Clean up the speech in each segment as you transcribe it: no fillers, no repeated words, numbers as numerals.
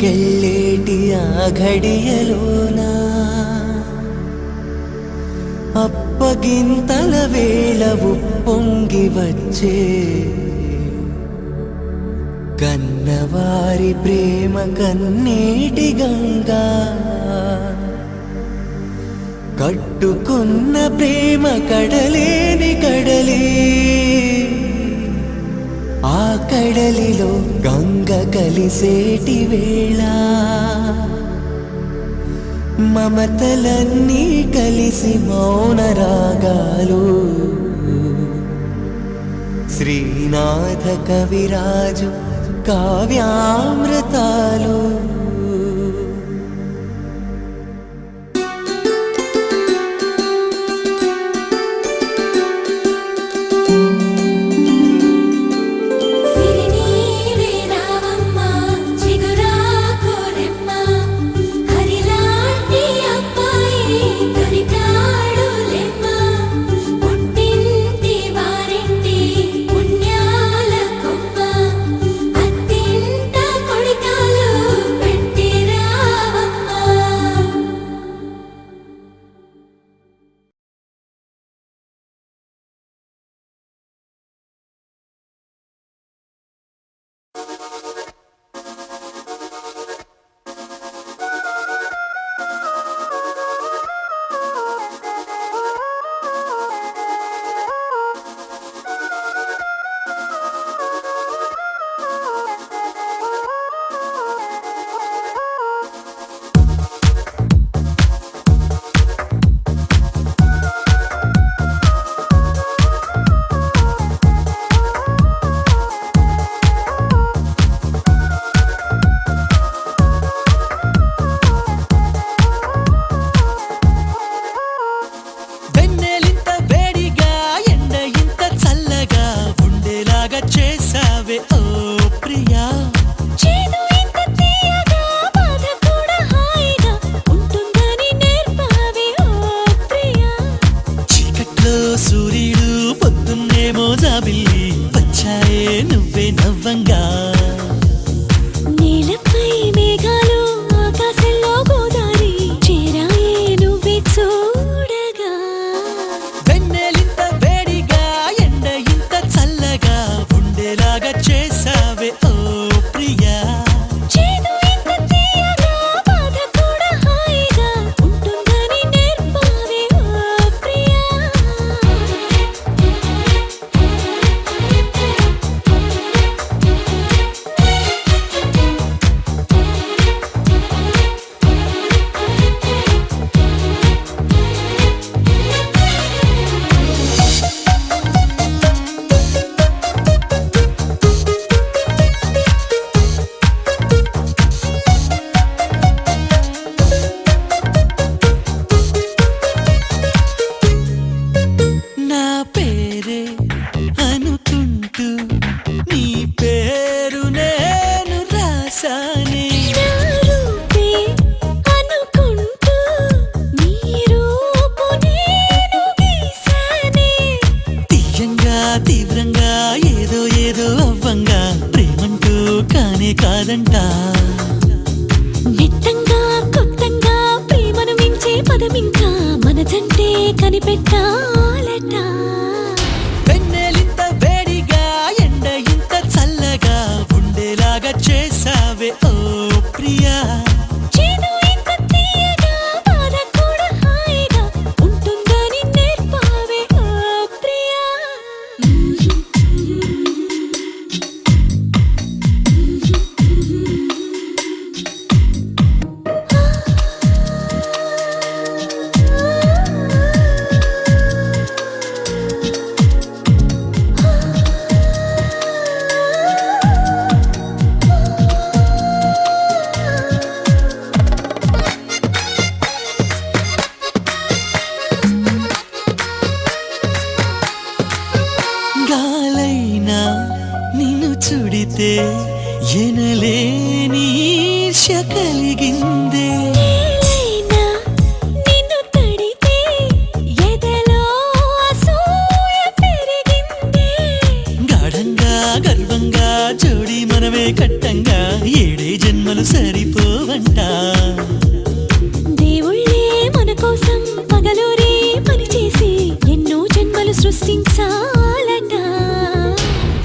ఇంటికెళ్ళేటి ఆ ఘడియలోనా అప్పగింతల వేళ ఉప్పొంగి వచ్చే కన్నవారి ప్రేమ కన్నీటి గంగా కట్టుకున్న ప్రేమ కడలేని కడలే ఆ కడలిలో గంగ కలిసేటి వేళ మమతలన్నీ కలిసి మౌన రాగాలు శ్రీనాథ కవిరాజు కావ్యామృతాలు ఎనలేని ఈర్ష్య కలిగిందే గాఢంగా గర్వంగా జోడి మనమే కట్టంగా ఏడే జన్మలు సరి సరిపోవంట. దేవుళ్ళే మన కోసం పగలూరే పనిచేసి ఎన్నో జన్మలు సృష్టించాలట.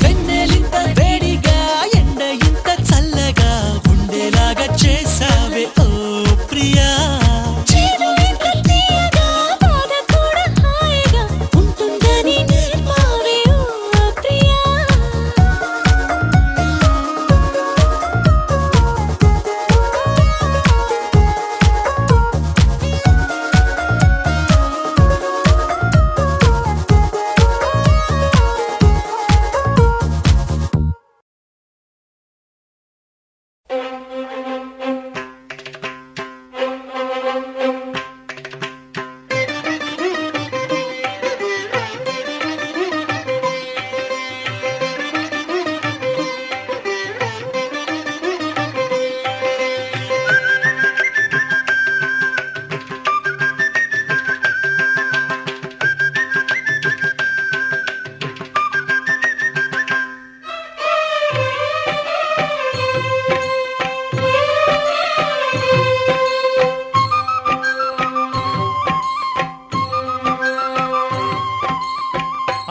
వెన్నెలింత వేడిగా ఎండ ఇంత చల్లగా ఉండేలాగా చేసావే ఓ ప్రియా. చేదు ఇంత తీయగా బాధ కూడా హాయిగా ఉంటుందని నేర్పావే ఓ ప్రియా.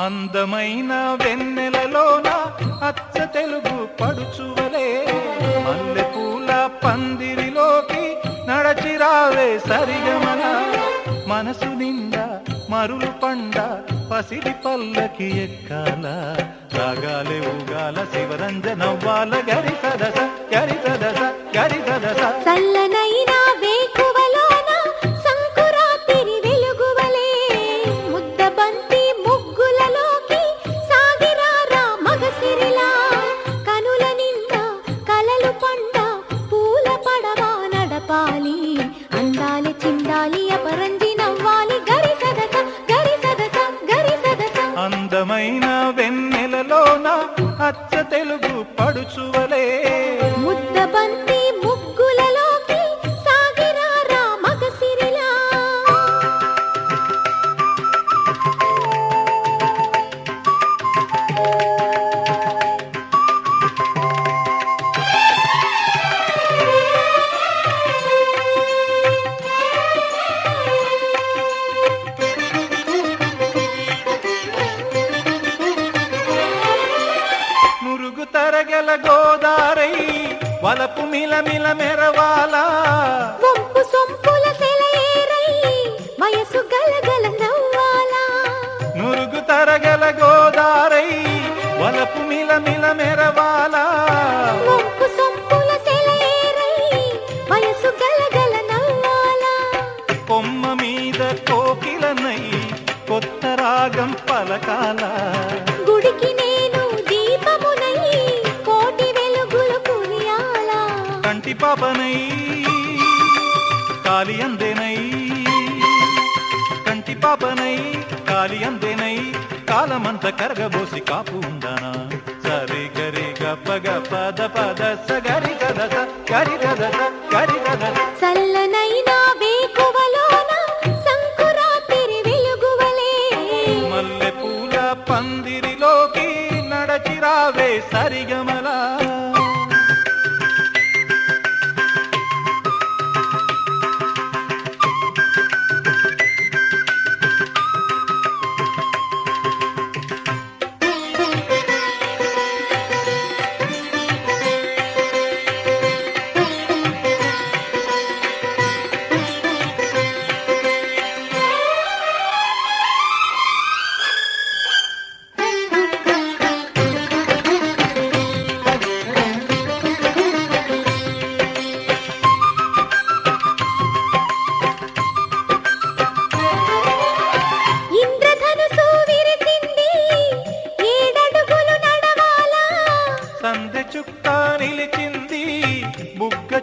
అందమైన వెన్నెలలోన అచ్చ తెలుగు పడుచువలే మల్లెపూల పందిరిలోకి నడచిరావే సరిగమన. మనసు నిండా మరులు పండ పసిడి పల్లకి ఎక్కాల రాగాలే ఊగాల శివరంజనవ్వాల గరి సదస గరి సదస గరి సదస. చల్లనైన వేకువలోన సంకురాతిరి వెలుగువలే ముద్దబంతి ముగ్గులలోకి సాగిరారా మగసిరిలా. కనుల నిండా కలలు పండ పూల పడవా నడపాలి అందాలి చిందాలి అపరంజి నవ్వాలి గరి సదస గరి సదస గరి సదస. అందమైన వెన్నెలలోన అచ్చ తెలుగు పడుచువలే ముద్దబంతి ముగ్గులలోకి సాగిరారా మగసిరిలా. మురుగు తరగల గోదారై వలపు మిలమిల మెరవాలా. వంపు సొంపుల సెలయేరై వయసు గలగల నవ్వాలా. మురుగు తరగల గోదారై వలపు మిలమిల మెరవాలా. వంపు సొంపుల సెలయేరై వయసు గలగల నవ్వాలా. కొమ్మ మీద కోకిలనై కొత్త రాగం పలకాల. గుడికి నేను దీపమునై కోటి వెలుగులు కురియాలా. కంటి పాపనై కాలి అందేనై కంటి పాపనై కాలి అందేనై కాలమంత కరగబోసి కాపు ఉందానా. సరి గరి గప గప ద పద స గరి గద స గరి గద స గరి గద స. చల్లనైన వేకువలోన సంకురాతిరి వెలుగువలే మల్లెపూల పందిరిలోకి నడచిరావే సరిగమలా.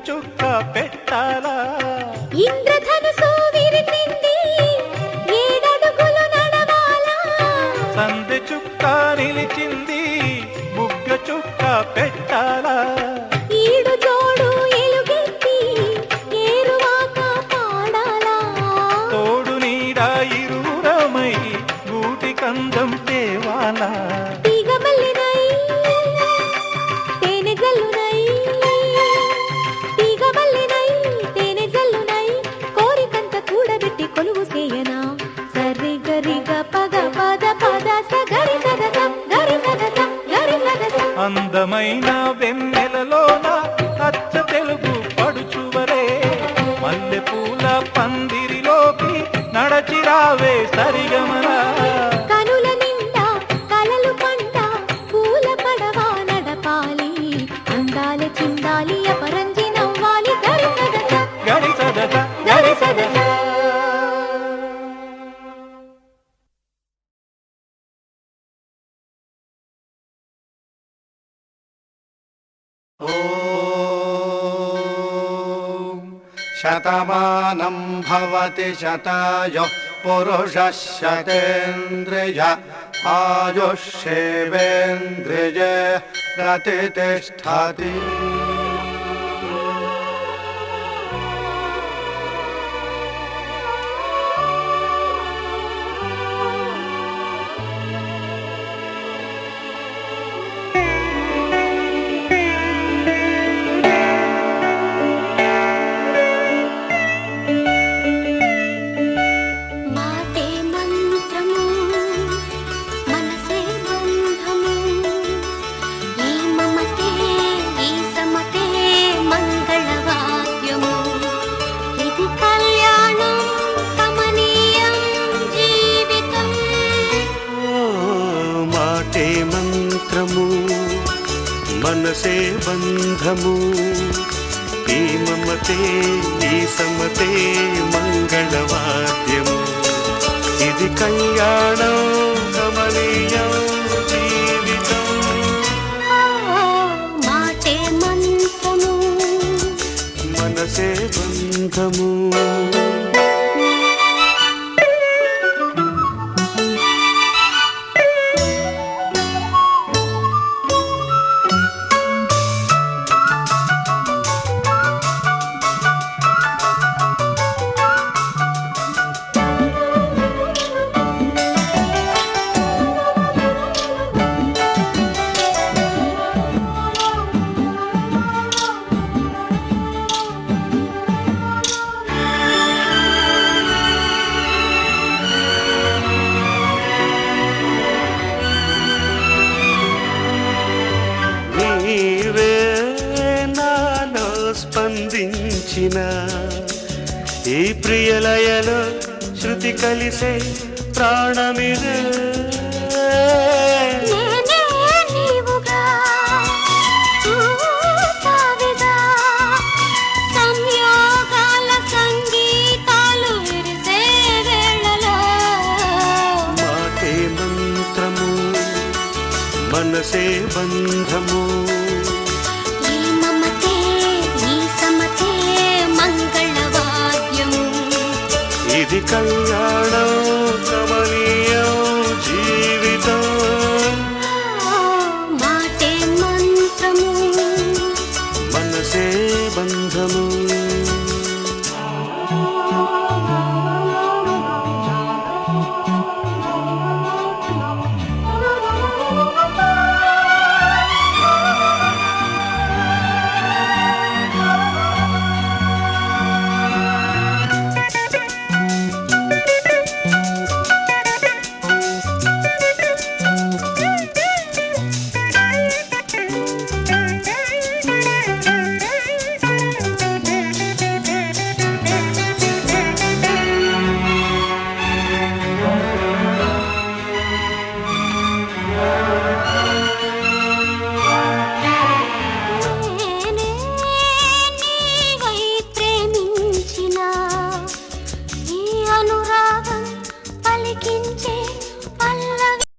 చుక్క పెట్టాలా ఇంద్రధనుసు విరిసింది ఏడడుగులు నడవాలా సందె చుక్క నిలిచింది బుగ్గ చుక్క పెట్టాలా ఈడు జోడు ఎలుగెత్తి ఏరువాక పాడాలా తోడు నీడ ఇరువురమై గూటి కందం తేవాలా తీగ అందమైన వెన్నెలలోన అచ్చ తెలుగు పడుచువరే మల్లె పూల పందిరిలోకి నడచిరావే సరిగమరా కనుల నిండా కలలు పంట పూల పడవా నడపాలి అందాల చిందాలి అపరంజి నవ్వాలి గరిసదస గరిసదస గరిసదస శతమానం భవతి శతాయుః పురుషः శతేంద్రియ ఆయుష్యేవేంద్రియే ప్రతిష్ఠతి. మాటే మంత్రము మనసే బంధము ఈ మమతే ఈ సమతే మంగళవాద్యము ఇది కళ్యాణం కమనీయం జీవితం. మాటే మంత్రము మనసే బంధము ఈ మమతే ఈ సమతే మంగళవాద్యము ఇది కళ్యాణం కమనీయం జీవితం. మాటే మంత్రము మనసే బంధము నీవే నాలో స్పందించిన ఈ ప్రియలయలో శృతి కలిసే ప్రాణమిదే. నేనే నీవుగా కావిగా సంయోగాల సంగీతాలు విరిసే వేళలో మాటే మంత్రము మనసే బంధము ఈ మమతే ఈ సమతే మంగళవాద్యము ఇది కళ్యాణం కమనీయం జీవితం. మాటే మంత్రము మనసే బంధము